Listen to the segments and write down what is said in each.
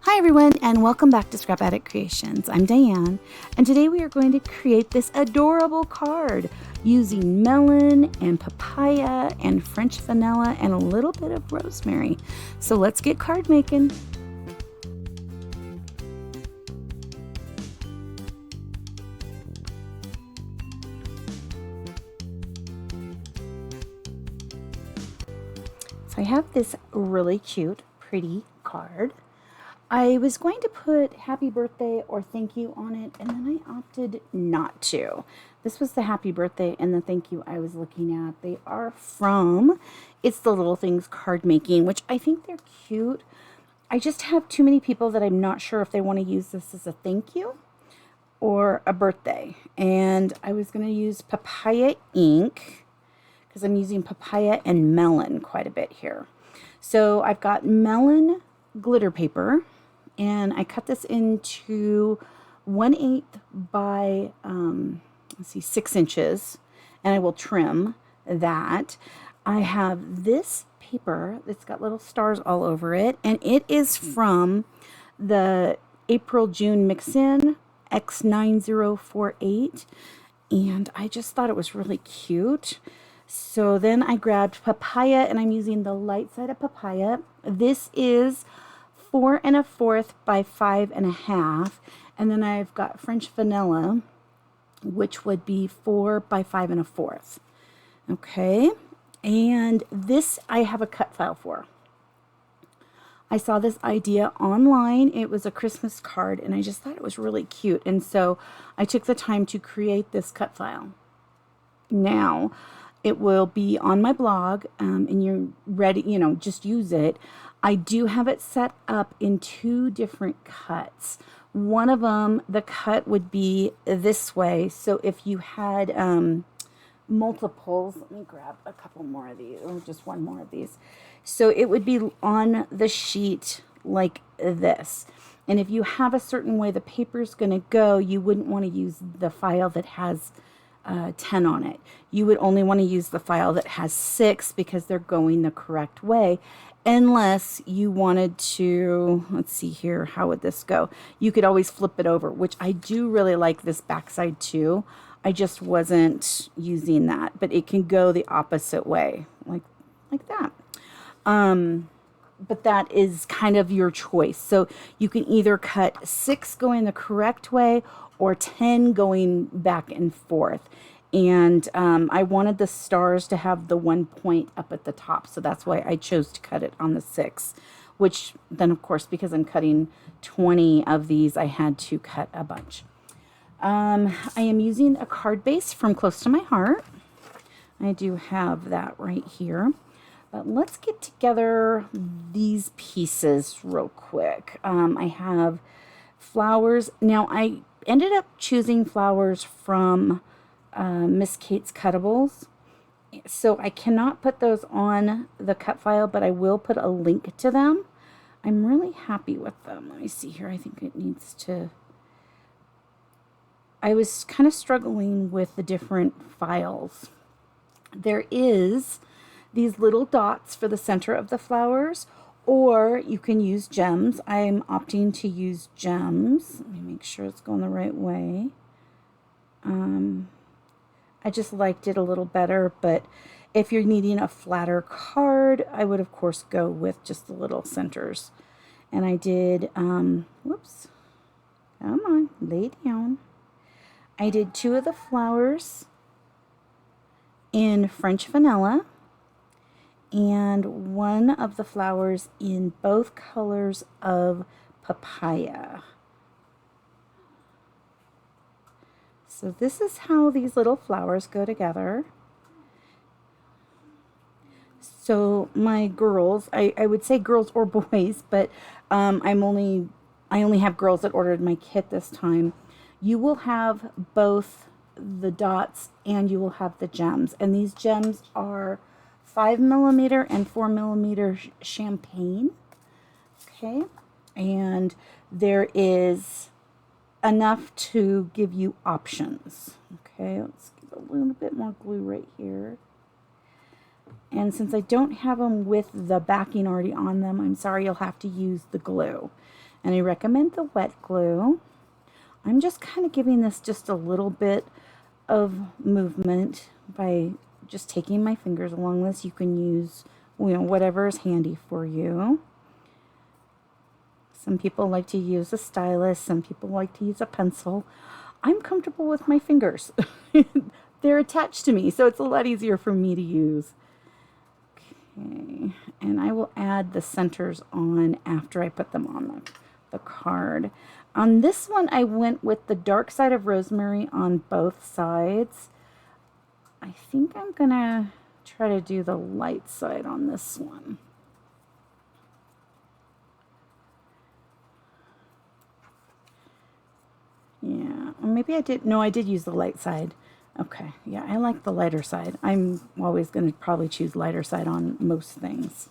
Hi everyone, and welcome back to Scrap Addict Creations. I'm Diane, and today we are going to create this adorable card using melon and papaya and French vanilla and a little bit of rosemary. So let's get card making. So I have this really cute, pretty card. I was going to put happy birthday or thank you on it, and then I opted not to. This was the happy birthday and the thank you I was looking at. They are from It's the Little Things Card Making, which I think they're cute. I just have too many people that I'm not sure if they want to use this as a thank you or a birthday. And I was going to use papaya ink because I'm using papaya and melon quite a bit here. So I've got melon glitter paper, and I cut this into 1/8 by 6 inches, and I will trim that. I have this paper that's got little stars all over it, and it is from the April-June mix-in X9048, and I just thought it was really cute. So then I grabbed papaya, and I'm using the light side of papaya. This is 4 1/4 by 5 1/2, and then I've got French vanilla, which would be 4 by 5 1/4. Okay, and this I have a cut file for. I saw this idea online. It was a Christmas card, and I just thought it was really cute, and so I took the time to create this cut file. Now, it will be on my blog, and you're ready, just use it. I do have it set up in 2 different cuts. One of them, the cut would be this way. So if you had multiples, let me grab a couple more of these, or just one more of these. So it would be on the sheet like this. And if you have a certain way the paper's going to go, you wouldn't want to use the file that has 10 on it. You would only want to use the file that has 6 because they're going the correct way. Unless you wanted to, let's see here, how would this go? You could always flip it over, which I do really like this backside too. I just wasn't using that, but it can go the opposite way, like that. But that is kind of your choice. So you can either cut 6 going the correct way or 10 going back and forth. And I wanted the stars to have the 1 point up at the top. So that's why I chose to cut it on the 6, which then, of course, because I'm cutting 20 of these, I had to cut a bunch. I am using a card base from Close to My Heart. I do have that right here. But let's get together these pieces real quick. I have flowers. Now, I ended up choosing flowers from Miss Kate's Cuttables. So I cannot put those on the cut file, but I will put a link to them. I'm really happy with them. Let me see here. I think it needs to... I was kind of struggling with the different files. There is these little dots for the center of the flowers, or you can use gems. I'm opting to use gems. Let me make sure it's going the right way. I just liked it a little better, but if you're needing a flatter card, I would of course go with just the little centers. And I did, whoops, come on, lay down. I did 2 of the flowers in French vanilla and 1 of the flowers in both colors of papaya. So this is how these little flowers go together. So my girls, I would say girls or boys, but I only have girls that ordered my kit this time. You will have both the dots and you will have the gems. And these gems are 5mm and 4mm champagne. Okay. And there is enough to give you options. Okay, let's give a little bit more glue right here. And since I don't have them with the backing already on them, I'm sorry, you'll have to use the glue. And I recommend the wet glue. I'm just kind of giving this just a little bit of movement by just taking my fingers along this. You can use, whatever is handy for you. Some people like to use a stylus. Some people like to use a pencil. I'm comfortable with my fingers. They're attached to me, so it's a lot easier for me to use. Okay, and I will add the centers on after I put them on the card. On this one, I went with the dark side of rosemary on both sides. I think I'm gonna try to do the light side on this one. Yeah, or maybe I did. No, I did use the light side. Okay, yeah, I like the lighter side. I'm always going to probably choose lighter side on most things.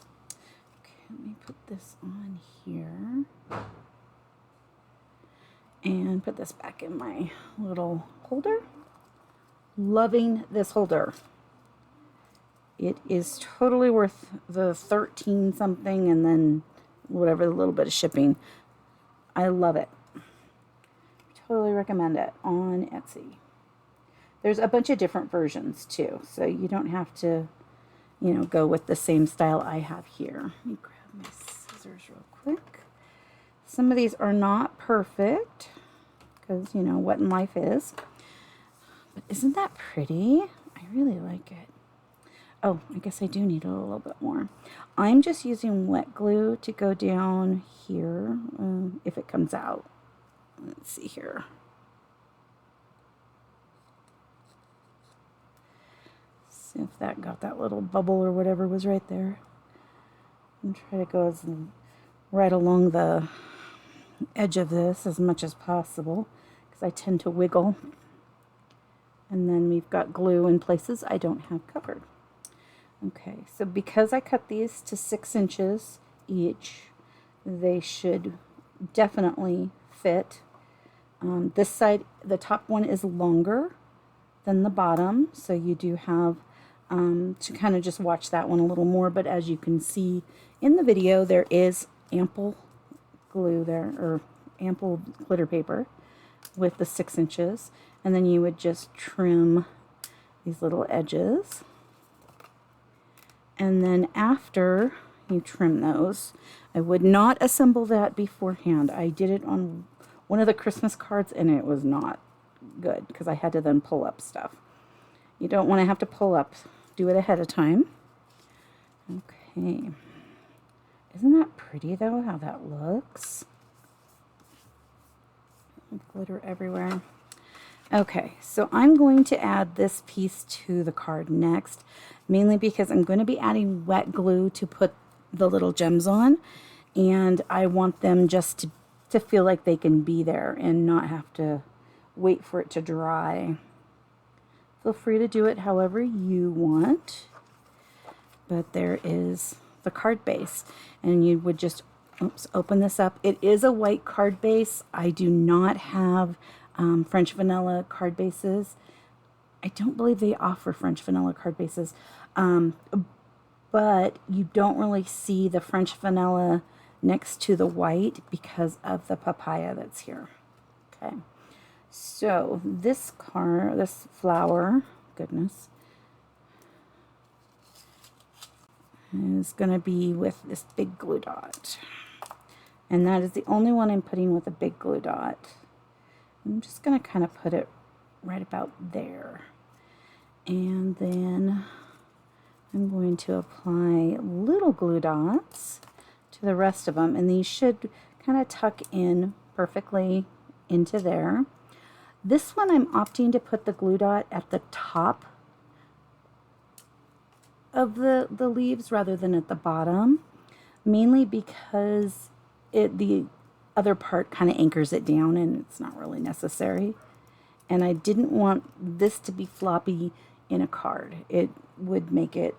Okay, let me put this on here. And put this back in my little holder. Loving this holder. It is totally worth the 13 something and then whatever, the little bit of shipping. I love it. Totally recommend it on Etsy. There's a bunch of different versions too, so you don't have to, go with the same style I have here. Let me grab my scissors real quick. Some of these are not perfect because, what in life is. But isn't that pretty? I really like it. Oh, I guess I do need a little bit more. I'm just using wet glue to go down here if it comes out. Let's see here. See if that got that little bubble or whatever was right there. And try to go right along the edge of this as much as possible because I tend to wiggle. And then we've got glue in places I don't have covered. Okay, so because I cut these to 6 inches each, they should definitely fit. This side, the top one is longer than the bottom, so you do have to kind of just watch that one a little more. But as you can see in the video, there is ample glue there, or ample glitter paper with the 6 inches. And then you would just trim these little edges. And then after you trim those, I would not assemble that beforehand. I did it on one of the Christmas cards and it was not good because I had to then pull up stuff. You don't want to have to pull up. Do it ahead of time. Okay. Isn't that pretty though, how that looks? Glitter everywhere. Okay, so I'm going to add this piece to the card next, mainly because I'm going to be adding wet glue to put the little gems on, and I want them just to feel like they can be there and not have to wait for it to dry. Feel free to do it however you want, but there is the card base, and you would just open this up. It is a white card base. I do not have French vanilla card bases. I don't believe they offer French vanilla card bases, but you don't really see the French vanilla next to the white because of the papaya that's here. Okay, so this flower, goodness, is going to be with this big glue dot. And that is the only one I'm putting with a big glue dot. I'm just going to kind of put it right about there. And then I'm going to apply little glue dots to the rest of them. And these should kind of tuck in perfectly into there. This one I'm opting to put the glue dot at the top of the leaves rather than at the bottom, mainly because the other part kind of anchors it down and it's not really necessary. And I didn't want this to be floppy in a card. It would make it,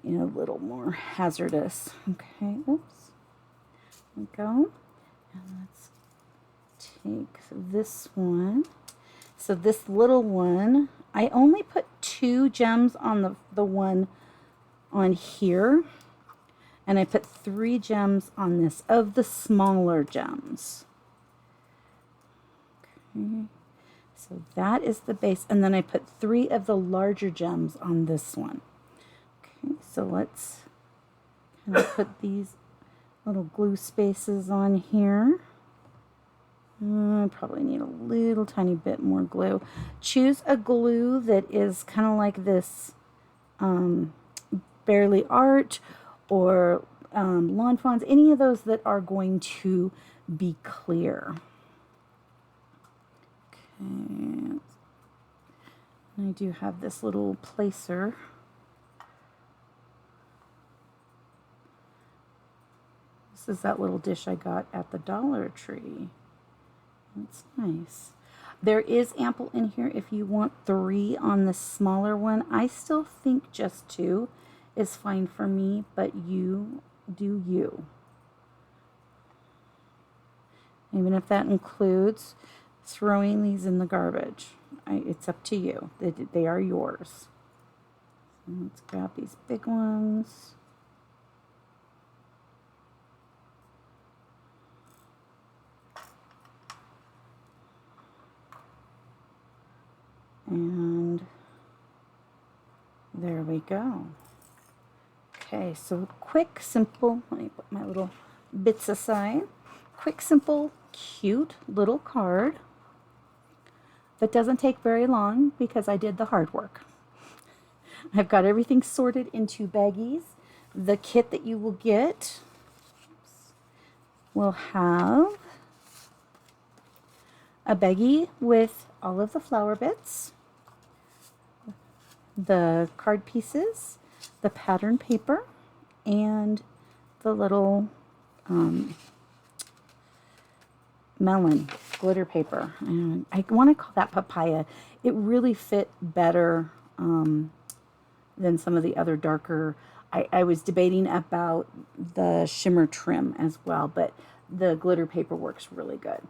a little more hazardous. Okay, oops. There we go. And let's take this one. So this little one, I only put 2 gems on the one on here, and I put 3 gems on this of the smaller gems. Okay. So that is the base, and then I put 3 of the larger gems on this one. Okay, so let's kind of put these little glue spaces on here. I probably need a little tiny bit more glue. Choose a glue that is kind of like this Barely Art or Lawn Fawns, any of those that are going to be clear. Okay. I do have this little placer. This is that little dish I got at the Dollar Tree. That's nice. There is ample in here if you want 3 on the smaller one. I still think just 2 is fine for me, but you do you. Even if that includes throwing these in the garbage. It's up to you. They are yours. So let's grab these big ones. And there we go. Okay, so quick, simple, let me put my little bits aside. Quick, simple, cute little card that doesn't take very long because I did the hard work. I've got everything sorted into baggies. The kit that you will get will have a baggie with all of the flower bits, the card pieces, the pattern paper, and the little melon glitter paper. And I want to call that papaya. It really fit better than some of the other darker. I was debating about the shimmer trim as well, but the glitter paper works really good.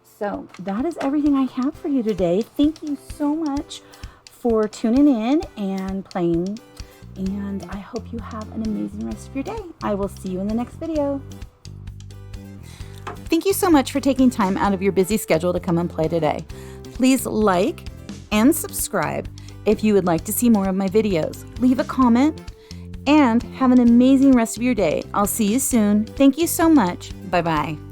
So that is everything I have for you today. Thank you so much for tuning in and playing, and I hope you have an amazing rest of your day. I will see you in the next video. Thank you so much for taking time out of your busy schedule to come and play today. Please like and subscribe if you would like to see more of my videos. Leave a comment and have an amazing rest of your day. I'll see you soon. Thank you so much. Bye-bye.